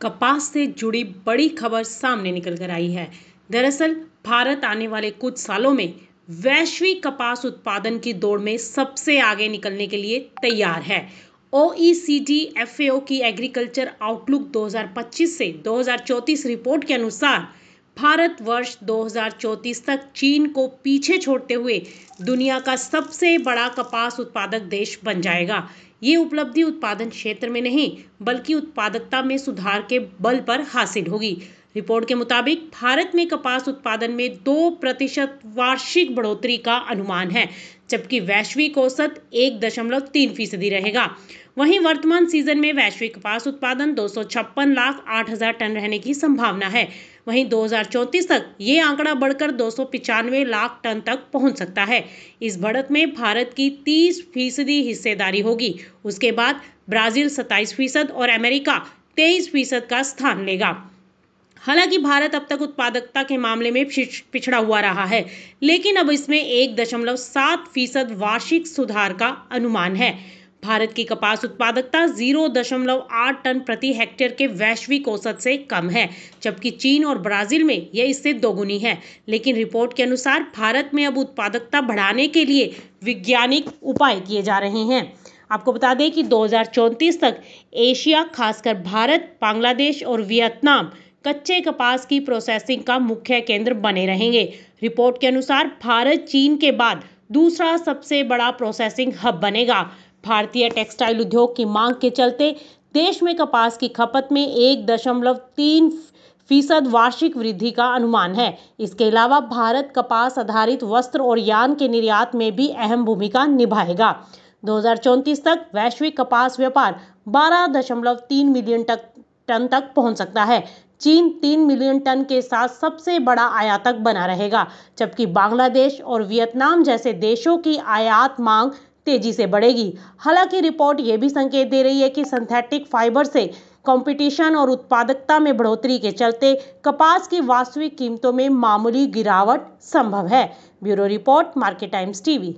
कपास से जुड़ी बड़ी खबर सामने निकल कर आई है। दरअसल भारत आने वाले कुछ सालों में वैश्विक कपास उत्पादन की दौड़ में सबसे आगे निकलने के लिए तैयार है। OECD FAO की एग्रीकल्चर आउटलुक 2025 से 2034 रिपोर्ट के अनुसार भारत वर्ष 2034 तक चीन को पीछे छोड़ते हुए दुनिया का सबसे बड़ा कपास उत्पादक देश बन जाएगा। ये उपलब्धि उत्पादन क्षेत्र में नहीं बल्कि उत्पादकता में सुधार के बल पर हासिल होगी। रिपोर्ट के मुताबिक भारत में कपास उत्पादन में 2% वार्षिक बढ़ोतरी का अनुमान है, जबकि वैश्विक औसत 1.3% रहेगा। वहीं वर्तमान सीजन में वैश्विक कपास उत्पादन 256,08,000 टन रहने की संभावना है। वहीं 2034 तक ये आंकड़ा बढ़कर 295 लाख टन तक पहुंच सकता है। इस बढ़त में भारत की 30% हिस्सेदारी होगी। उसके बाद ब्राजील 27% और अमेरिका 23% का स्थान लेगा। हालांकि भारत अब तक उत्पादकता के मामले में पिछड़ा हुआ रहा है, लेकिन अब इसमें 1.7% वार्षिक सुधार का अनुमान है। भारत की कपास उत्पादकता 0.8 टन प्रति हेक्टेयर के वैश्विक औसत से कम है, जबकि चीन और ब्राजील में यह इससे दोगुनी है। लेकिन रिपोर्ट के अनुसार भारत में अब उत्पादकता बढ़ाने के लिए वैज्ञानिक उपाय किए जा रहे हैं। आपको बता दें कि 2034 तक एशिया, खासकर भारत, बांग्लादेश और वियतनाम कच्चे कपास की प्रोसेसिंग का मुख्य केंद्र बने रहेंगे। रिपोर्ट के अनुसार भारत चीन के बाद दूसरा सबसे बड़ा प्रोसेसिंग हब बनेगा। भारतीय टेक्सटाइल उद्योग की मांग के चलते देश में कपास की खपत में 1.3% वार्षिक वृद्धि का अनुमान है। इसके अलावा भारत कपास आधारित वस्त्र और यान के निर्यात में भी अहम भूमिका निभाएगा। 2034 तक वैश्विक कपास व्यापार 12.3 मिलियन टन तक पहुंच सकता है। चीन 3 मिलियन टन के साथ सबसे बड़ा आयातक बना रहेगा, जबकि बांग्लादेश और वियतनाम जैसे देशों की आयात मांग तेजी से बढ़ेगी। हालांकि रिपोर्ट ये भी संकेत दे रही है कि सिंथेटिक फाइबर से कंपटीशन और उत्पादकता में बढ़ोतरी के चलते कपास की वास्तविक कीमतों में मामूली गिरावट संभव है। Bureau report, market times TV.